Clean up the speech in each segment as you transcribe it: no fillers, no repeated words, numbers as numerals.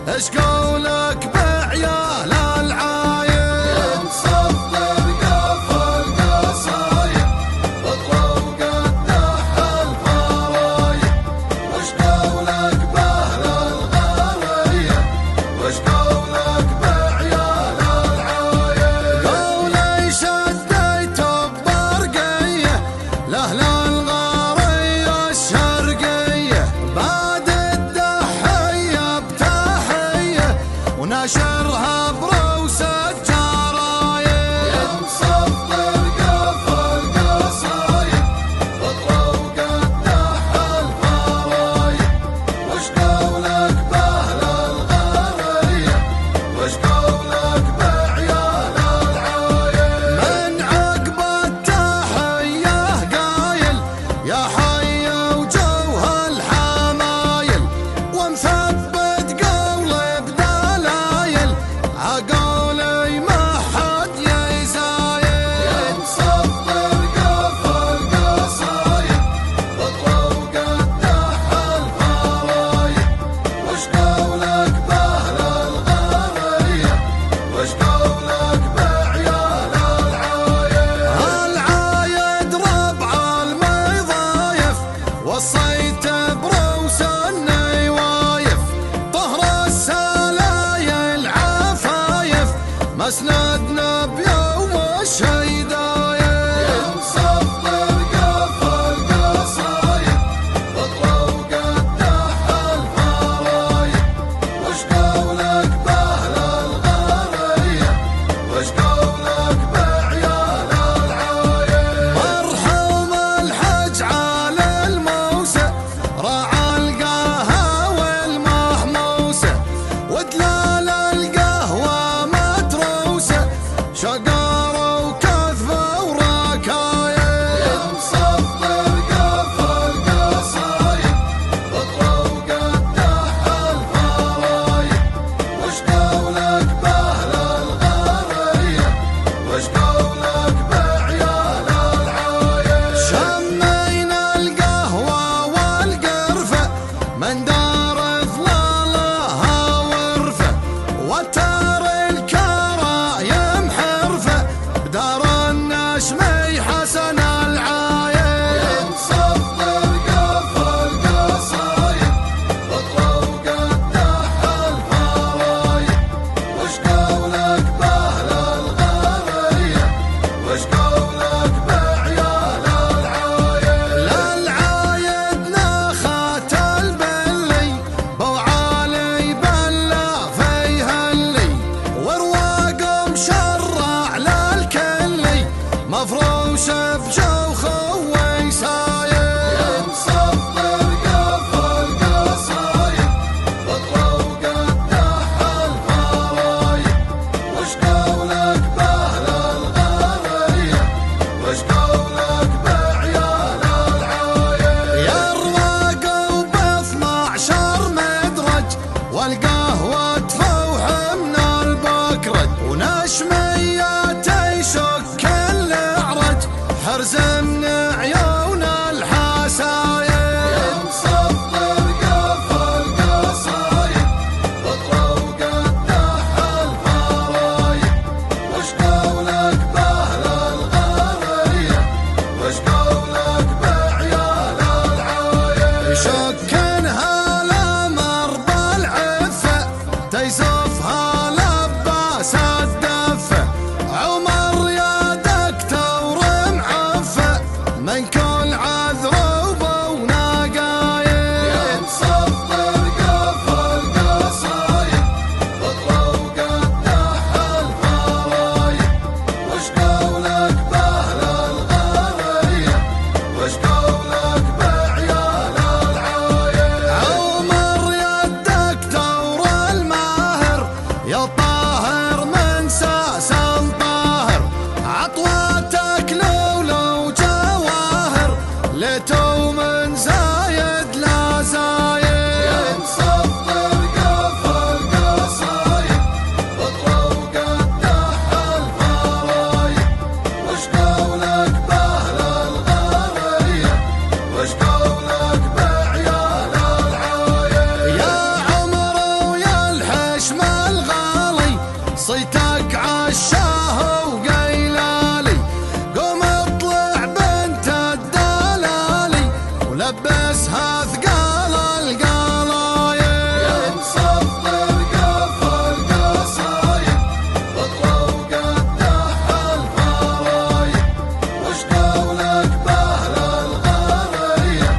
ايش قولك بعيال العايل مصدر قفل قصايد بطلوا قدح الفرايد وش قولك باهل الغرية وش قولك بعيال العايل قولي شديت ببرقية لاهل الغرية الشرقية بعد الدحية بتحية ونشرها بروس الجرايد مصدر قفل قصايد بطلوا قدح الفرايد وش قولك باهل الغرية وش قولك بعيال العايل من عقب التحية قايل يا حي وجوه الحمايل ومثبت قولي بدلايل عقولي ما حد يزايل مصدر قفل قصايد بطلوا قدح الفرايد وش قولك باهل الغرية وش قولك بعيال العايل العايد ربع المضايف وصيت بروس النوايف طهر السلايل عفايف مسندنا بيوم الشيدايل مصدر قفل قصايد بطلوا قدح الفرايد وش قولك باهل الغرية وش قولك بعيال العايل مرحوم الحج على الموسى راعى القهوة المحموسة ودلال القهوة متروسة شقارة وكذبة وركايل مصدر قفل قصايد بطلوا قدح الفرايد وش قولك باهل الغرية وش قولك بعيال العايل شمينا القهوة والقرفة من دار ظلالها ورفة وتار الكرايم حرفة بدار النشمي حسن العايل مصدر قفل قصايد بطلوا قدح الفرايد وش قولك باهل الغرية وش قولك بعيال العايل للعايد ناخات البلي بوعالي بلا فيها اللي تيسفها لباس الدفة. عمر يا دكتور معفة من كل عذر وبونقايل، يا مصبر قفل قصايد بطلة وقدح الفرايد. وش قولك بأهل الغرية، وش قولك بعيال العايل. عمر يا الدكتور الماهر يا طاهر من ساس طاهر، عطواتك لولو جواهر لتو من زايد لا زايد. يا مصبر قفل قصايد بطلة وقدح الفرايد. وش قولك بأهل الغرية، وش قولك بعيال العايل. يا عمر ويا الحشم الغالي صيتك عشاه وقيلالي، قوم اطلع بنت الدلالي ولبسها ثقال القلايل. يا مصبر قفل قصايد بطلة وقدح الفرايد. وش قولك بأهل الغرية،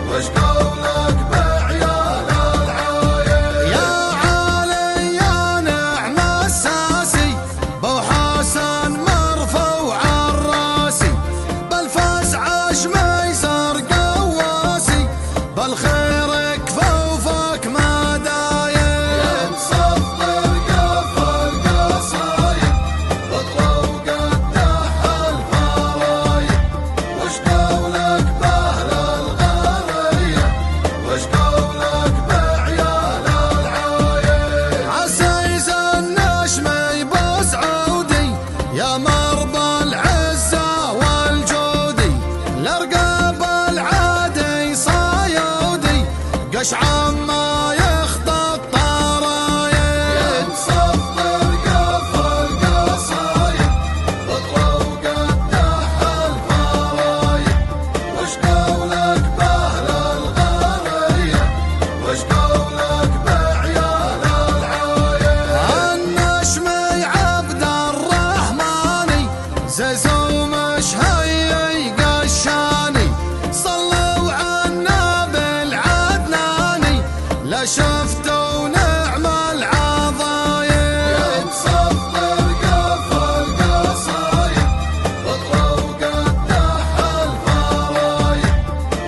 وش قولك بعيال العايل. يا علي يا نعم الساسي بو حسن مرفوع الراسي، بالفزع ميسر قواسي بالخير كفوفك ما دايل. يا مصبر قفل قصايد بطلة وقدح الفرايد. وش قولك بأهل الغرية، وش قولك بعيال العايل. عسيز النشم يبوس عودي يا مرضى العزة والجودي، لرقاب العادي صايودي قشعم ما يخطى الطرايل. يا مصبر قفل قصايد بطلة وقدح الفرايد. وش قولك بأهل الغرية، وش قولك بعيال العايل. النشمي عبد الرحماني زيزو مش هي قشاني، صلوا عنا بالعدناني لا شفتوا نعم العضايل. يا مصبر قفل قصايد بطلة وقدح الفرايد.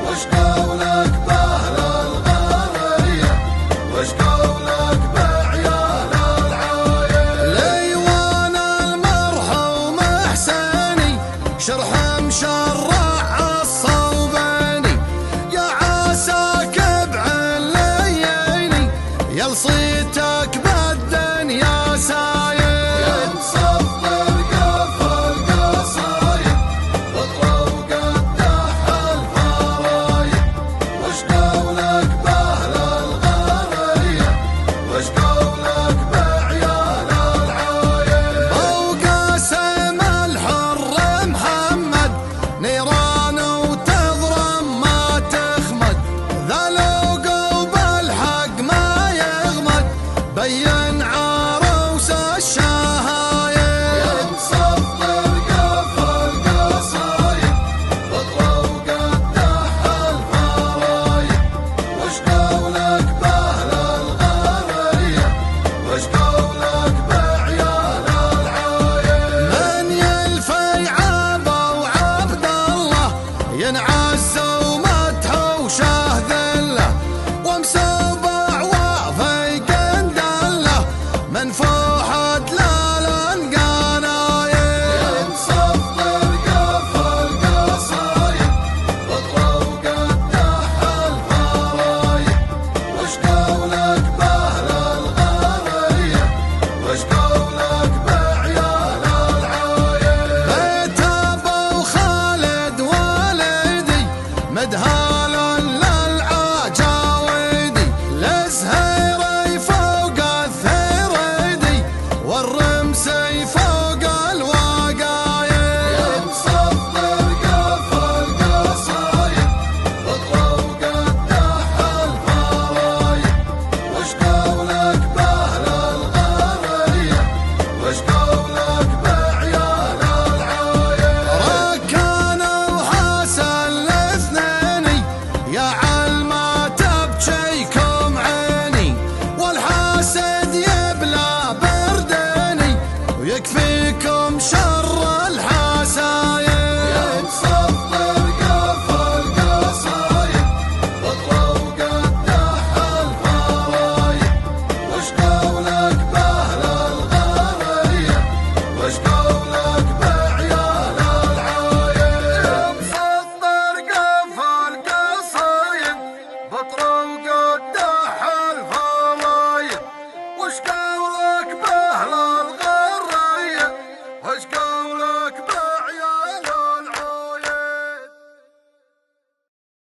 وش قولك بأهل الغرية، وش قولك بعيال العايل. ليوان المرحوم حسيني شرح مشرع الصوباني، يا عساك بعلييني يا لصيتك بالدنيا سايل. يا مصبر قفل قصايد بطلة وقدح الفرايد. وش قولك بأهل الغرية، وش قولك بعيال العايل. بو قاسم الحر محمد نيران وتضرم ما تخمد، ذا لوقو بالحق ما يغمد بين عروس الشهايل. يا مصبر قفل قصايد بطلة وقدح الفرايد. وش قولك بأهل الغرية، وش قولك بعيال العايل. من يلفي عبا وعبد الله ينعز ومدحه وشه ذله، ومسوبع وفي قندله من فوق